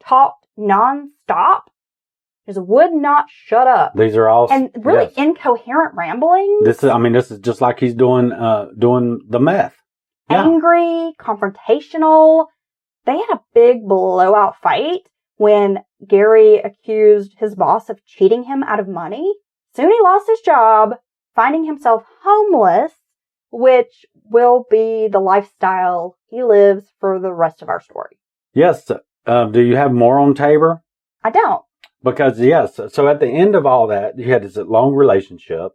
talked nonstop. Just would not shut up. These are all... And really incoherent ramblings. This is just like he's doing the meth. Yeah. Angry, confrontational. They had a big blowout fight when Gary accused his boss of cheating him out of money. Soon he lost his job, finding himself homeless, which will be the lifestyle he lives for the rest of our story. Yes. Do you have more on Tabor? I don't. Because, yes, so at the end of all that, you had this long relationship,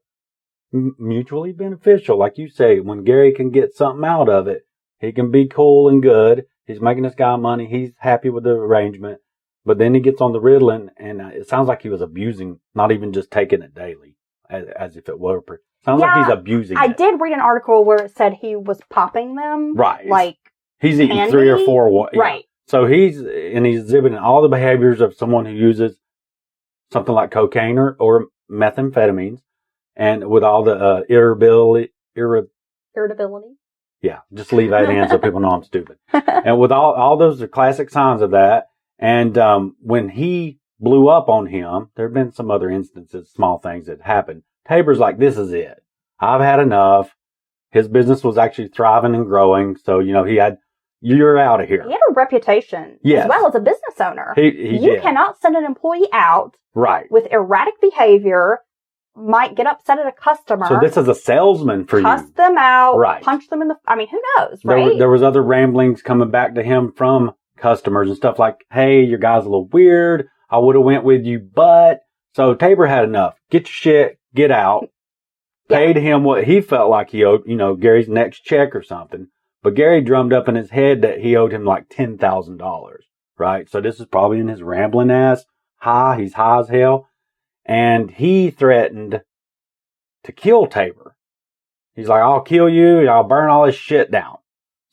mutually beneficial. Like you say, when Gary can get something out of it, he can be cool and good. He's making this guy money. He's happy with the arrangement. But then he gets on the Ritalin, and it sounds like he was abusing, not even just taking it daily, as if it were. Sounds like he's abusing it. I did read an article where it said he was popping them. Right. Like he's eating candy. 3 or 4. Right. So he's exhibiting all the behaviors of someone who uses something like cocaine or methamphetamines, and with all the irritability. Yeah, just leave that in so people know I'm stupid. And with all those are classic signs of that. And when he blew up on him, there have been some other instances, small things that happened. Tabor's like, this is it. I've had enough. His business was actually thriving and growing. So, you're out of here. He had a reputation as well as a business owner. You cannot send an employee out with erratic behavior, might get upset at a customer. So this is a salesman for you. Cuss them out, punch them in the... I mean, who knows, right? There was other ramblings coming back to him from customers and stuff like, hey, your guy's a little weird. I would have went with you, but... So Tabor had enough. Get your shit, get out. Paid him what he felt like he owed, Gary's next check or something. But Gary drummed up in his head that he owed him like $10,000, right? So this is probably in his rambling ass high. He's high as hell. And he threatened to kill Tabor. He's like, I'll kill you. I'll burn all this shit down.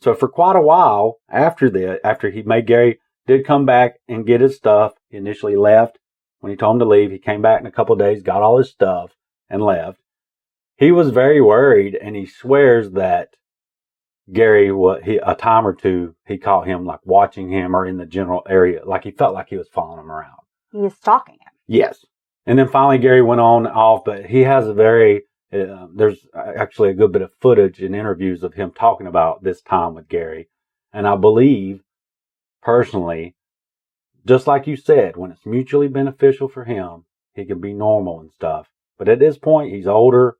So for quite a while after he made Gary did come back and get his stuff. He initially left when he told him to leave. He came back in a couple of days, got all his stuff and left. He was very worried, and he swears that Gary, a time or two, he caught him like watching him or in the general area. Like he felt like he was following him around. He was stalking him. Yes. And then finally Gary went off, but he has there's actually a good bit of footage and interviews of him talking about this time with Gary. And I believe, personally, just like you said, when it's mutually beneficial for him, he can be normal and stuff. But at this point, he's older.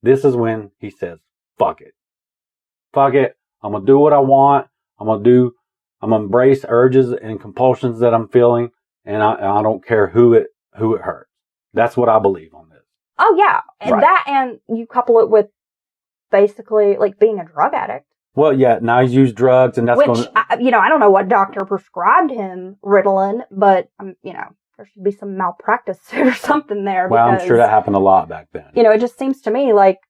This is when he says, fuck it. Fuck it. I'm going to do what I want. I'm going to embrace urges and compulsions that I'm feeling. And I don't care who it hurts. That's what I believe on this. Oh, yeah. And and you couple it with basically like being a drug addict. Well, yeah. Now he's used drugs, and that's I don't know what doctor prescribed him Ritalin, but, there should be some malpractice or something there. Well, I'm sure that happened a lot back then. It just seems to me like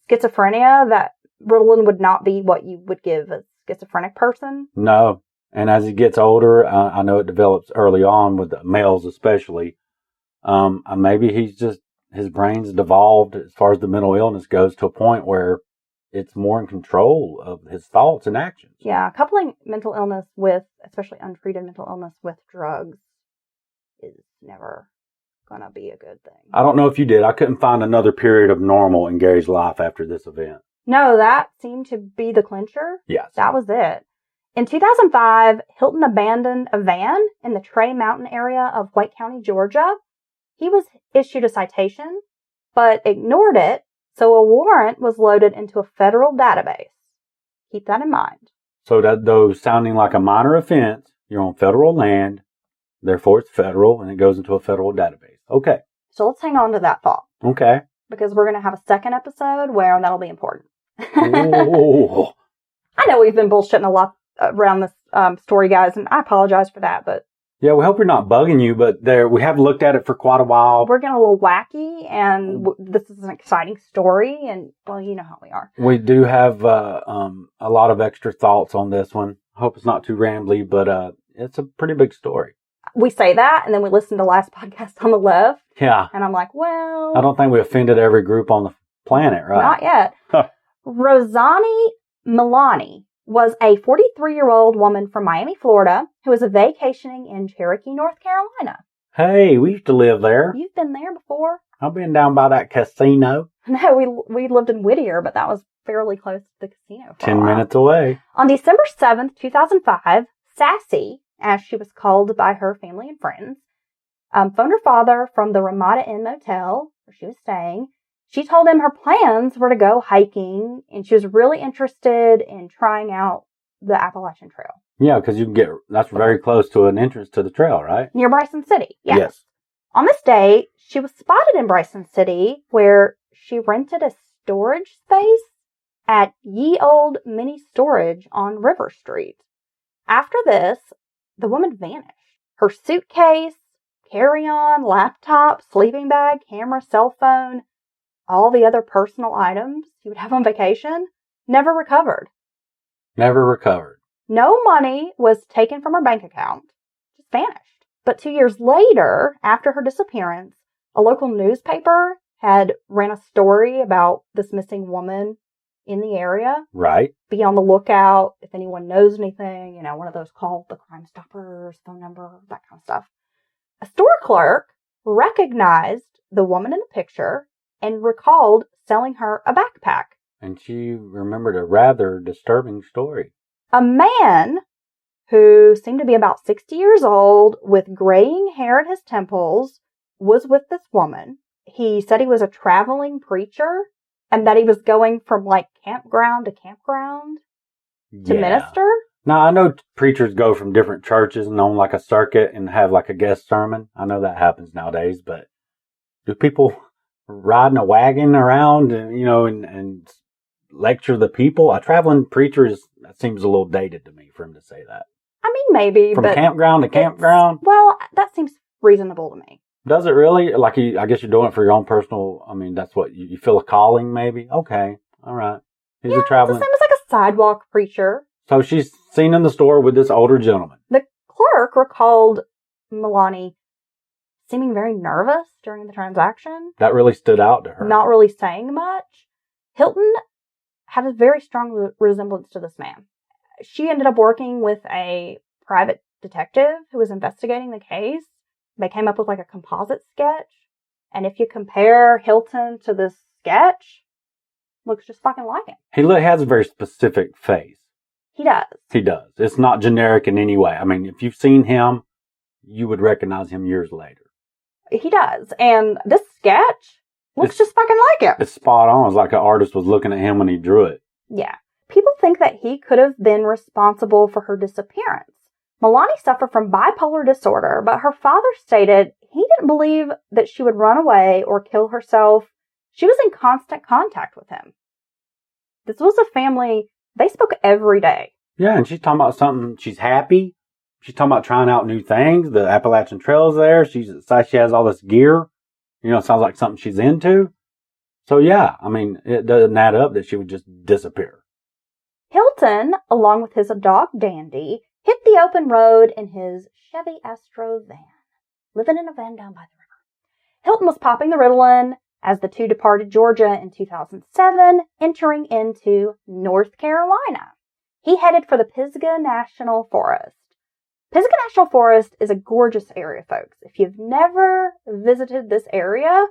schizophrenia, that Ritalin would not be what you would give a schizophrenic person. No. And as he gets older, I know it develops early on with the males especially. Maybe his brain's devolved as far as the mental illness goes to a point where it's more in control of his thoughts and actions. Yeah, coupling mental illness with, especially untreated mental illness with drugs is never going to be a good thing. I don't know if you did. I couldn't find another period of normal in Gary's life after this event. No, that seemed to be the clincher. Yes. That was it. In 2005, Hilton abandoned a van in the Trey Mountain area of White County, Georgia. He was issued a citation, but ignored it, so a warrant was loaded into a federal database. Keep that in mind. So that though sounding like a minor offense, you're on federal land, therefore it's federal, and it goes into a federal database. Okay. So let's hang on to that thought. Okay. Because we're going to have a second episode where that'll be important. Oh. I know we've been bullshitting a lot around this story, guys, and I apologize for that, but... Yeah, we hope we're not bugging you, but we have looked at it for quite a while. We're getting a little wacky, and this is an exciting story, and, well, you know how we are. We do have a lot of extra thoughts on this one. I hope it's not too rambly, but it's a pretty big story. We say that, and then we listen to last podcast on the left. Yeah. And I'm like, well... I don't think we offended every group on the planet, right? Not yet. Rosani Milani was a 43-year-old woman from Miami, Florida, who was vacationing in Cherokee, North Carolina. Hey, we used to live there. You've been there before? I've been down by that casino. No, we lived in Whittier, but that was fairly close to the casino. 10 minutes away. On December 7th, 2005, Sassy, as she was called by her family and friends, phoned her father from the Ramada Inn Motel where she was staying. She told him her plans were to go hiking, and she was really interested in trying out the Appalachian Trail. Yeah, because that's very close to an entrance to the trail, right? Near Bryson City, Yes. On this day, she was spotted in Bryson City, where she rented a storage space at Ye Old Mini Storage on River Street. After this, the woman vanished. Her suitcase, carry-on, laptop, sleeping bag, camera, cell phone, all the other personal items you would have on vacation, never recovered. Never recovered. No money was taken from her bank account. Just vanished. But 2 years later, after her disappearance, a local newspaper had ran a story about this missing woman in the area. Right. Be on the lookout if anyone knows anything, one of those call the Crime Stoppers, phone number, that kind of stuff. A store clerk recognized the woman in the picture and recalled selling her a backpack. And she remembered a rather disturbing story. A man who seemed to be about 60 years old with graying hair at his temples was with this woman. He said he was a traveling preacher and that he was going from campground to campground to minister. Now, I know preachers go from different churches and on a circuit and have a guest sermon. I know that happens nowadays, but do people riding a wagon around and lecture the people? A traveling preacher that seems a little dated to me for him to say that. I mean, maybe. From campground to campground? Well, that seems reasonable to me. Does it really? I guess you're doing it for your own personal, that's what, you feel a calling maybe? Okay. All right. He's a traveling. It's the same as a sidewalk preacher. So she's seen in the store with this older gentleman. The clerk recalled Milani seeming very nervous during the transaction. That really stood out to her. Not really saying much. Hilton had a very strong resemblance to this man. She ended up working with a private detective who was investigating the case. They came up with a composite sketch. And if you compare Hilton to this sketch, looks just fucking like him. He has a very specific face. He does. He does. It's not generic in any way. If you've seen him, you would recognize him years later. He does. And this sketch looks just fucking like him. It's spot on. It's like an artist was looking at him when he drew it. Yeah. People think that he could have been responsible for her disappearance. Milani suffered from bipolar disorder, but her father stated he didn't believe that she would run away or kill herself. She was in constant contact with him. This was a family, they spoke every day. Yeah, and she's talking about something, she's happy. She's talking about trying out new things. The Appalachian Trail is there. She has all this gear. It sounds like something she's into. So yeah, it doesn't add up that she would just disappear. Hilton, along with his dog Dandy, hit the open road in his Chevy Astro van, living in a van down by the river. Hilton was popping the Ritalin as the two departed Georgia in 2007, entering into North Carolina. He headed for the Pisgah National Forest. Pisgah National Forest is a gorgeous area, folks. If you've never visited this area,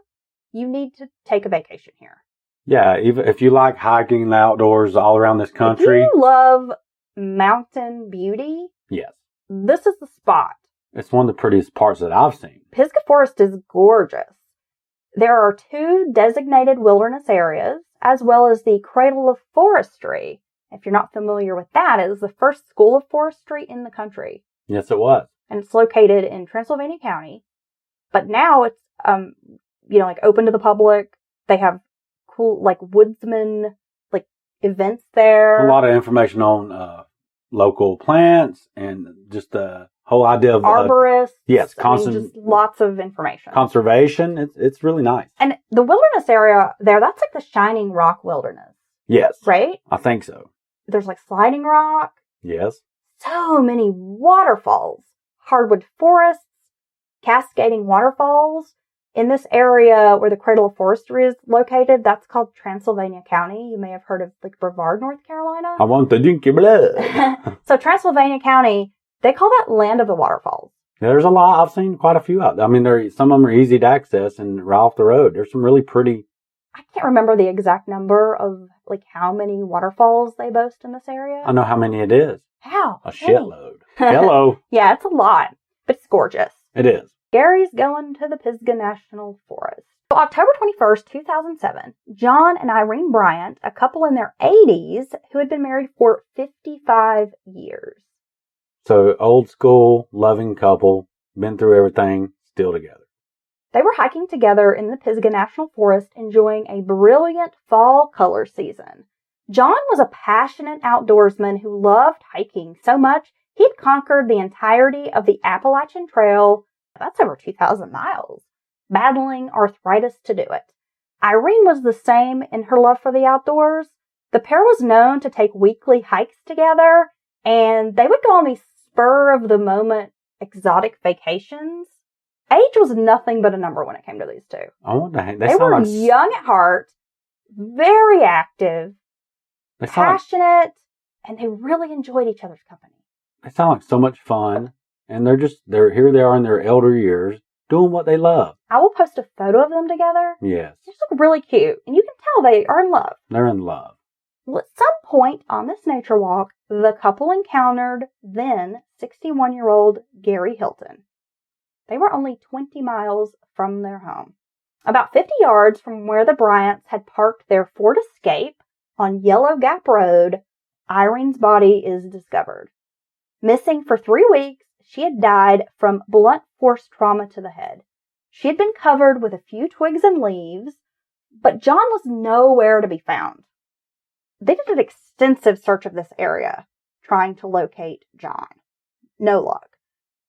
you need to take a vacation here. Yeah, even if you like hiking in the outdoors all around this country. If you love mountain beauty, yes, this is the spot. It's one of the prettiest parts that I've seen. Pisgah Forest is gorgeous. There are 2 designated wilderness areas, as well as the Cradle of Forestry. If you're not familiar with that, it is the first school of forestry in the country. Yes, it was. And it's located in Transylvania County. But now it's, open to the public. They have cool, woodsman, events there. A lot of information on local plants and just the whole idea of arborists. Yes, just lots of information. Conservation. It's really nice. And the wilderness area there, that's the Shining Rock Wilderness. Yes. Right? I think so. There's sliding rock. Yes. So many waterfalls, hardwood forests, cascading waterfalls. In this area where the Cradle of Forestry is located, that's called Transylvania County. You may have heard of like Brevard, North Carolina. I want to drink your blood. So Transylvania County, they call that land of the waterfalls. Yeah, there's a lot. I've seen quite a few out there. I mean, some of them are easy to access and right off the road. There's some really pretty. I can't remember the exact number of like how many waterfalls they boast in this area. I know how many it is. How? A shitload. Hello. Yeah, it's a lot, but it's gorgeous. It is. Gary's going to the Pisgah National Forest. So October 21st, 2007, John and Irene Bryant, a couple in their 80s who had been married for 55 years. So old school, loving couple, been through everything, still together. They were hiking together in the Pisgah National Forest, enjoying a brilliant fall color season. John was a passionate outdoorsman who loved hiking so much he'd conquered the entirety of the Appalachian Trail. That's over 2,000 miles, battling arthritis to do it. Irene was the same in her love for the outdoors. The pair was known to take weekly hikes together, and they would go on these spur-of-the-moment exotic vacations. Age was nothing but a number when it came to these two. I wonder. They were young at heart, very active, passionate, and they really enjoyed each other's company. They sound like so much fun. And they're here they are in their elder years doing what they love. I will post a photo of them together. Yes. They just look really cute. And you can tell they are in love. They're in love. Well, at some point on this nature walk, the couple encountered then 61-year-old Gary Hilton. They were only 20 miles from their home. About 50 yards from where the Bryants had parked their Ford Escape on Yellow Gap Road, Irene's body is discovered. Missing for 3 weeks, she had died from blunt force trauma to the head. She had been covered with a few twigs and leaves, but John was nowhere to be found. They did an extensive search of this area, trying to locate John. No luck.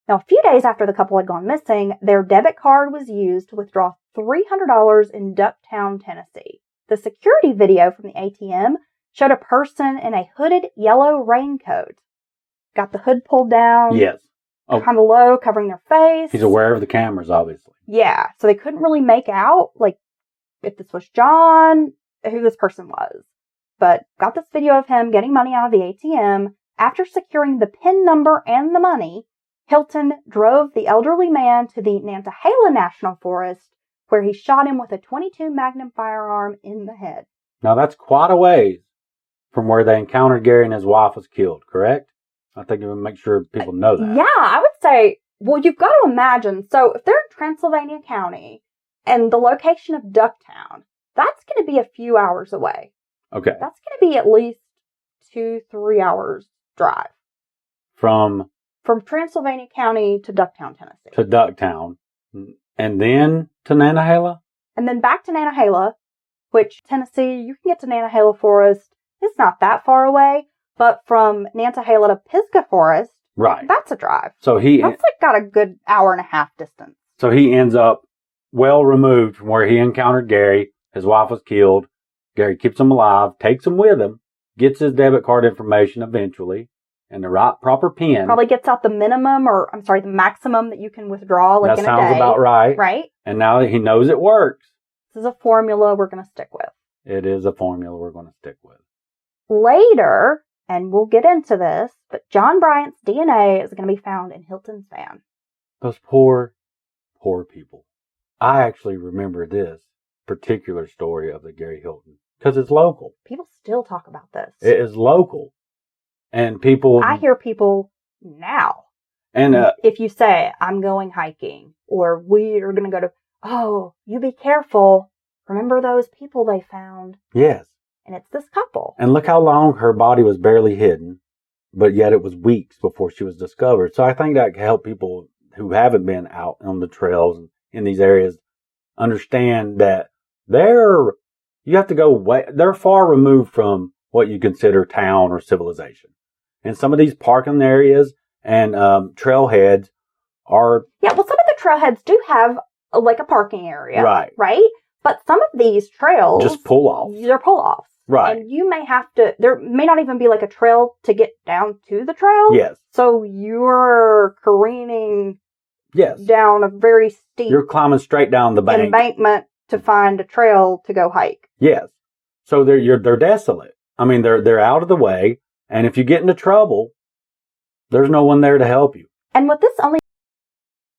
Now, a few days after the couple had gone missing, their debit card was used to withdraw $300 in Ducktown, Tennessee. The security video from the ATM showed a person in a hooded yellow raincoat. Got the hood pulled down. Yes. Oh. Kind of low, covering their face. He's aware of the cameras, obviously. Yeah. So they couldn't really make out, like, if this was John, who this person was. But got this video of him getting money out of the ATM. After securing the PIN number and the money, Hilton drove the elderly man to the Nantahala National Forest, where he shot him with a .22 Magnum firearm in the head. Now, that's quite a ways from where they encountered Gary and his wife was killed, correct? I think we would make sure people know that. Yeah, I would say, well, you've got to imagine. So if they're in Transylvania County and the location of Ducktown, that's going to be a few hours away. Okay. That's going to be at least 2-3 hours drive. From Transylvania County to Ducktown, Tennessee. To Ducktown. And then to Nantahala? And then back to Nantahala, which Tennessee, you can get to Nantahala Forest. It's not that far away. But from Nantahala to Pisgah Forest, right, that's a drive. So that's like got a good hour and a half distance. So he ends up well removed from where he encountered Gary. His wife was killed. Gary keeps him alive, takes him with him, gets his debit card information eventually, and the right proper PIN. Probably gets out the the maximum that you can withdraw like in a day. That sounds about right. Right? And now that he knows it works. This is a formula we're going to stick with. It is a formula we're going to stick with. Later, and we'll get into this, but John Bryant's DNA is going to be found in Hilton's van. Those poor, poor people. I actually remember this particular story of the Gary Hilton because it's local. People still talk about this. It is local. And people... I hear people now. And if you say, I'm going hiking, or we are going to go to, oh, you be careful. Remember those people they found? Yes. And it's this couple. And look how long her body was barely hidden, but yet it was weeks before she was discovered. So I think that can help people who haven't been out on the trails and in these areas understand that they're far removed from what you consider town or civilization. And some of these parking areas and trailheads are... Yeah, well, some of the trailheads do have like a parking area. Right. Right? But some of these trails... just pull-offs. They're pull-offs. Right. And you may have to... There may not even be like a trail to get down to the trail. Yes. So you're careening Yes. down a very steep You're climbing straight down the bank. embankment to find a trail to go hike. Yes. So they're desolate. I mean, they're out of the way. And if you get into trouble, there's no one there to help you. And what this only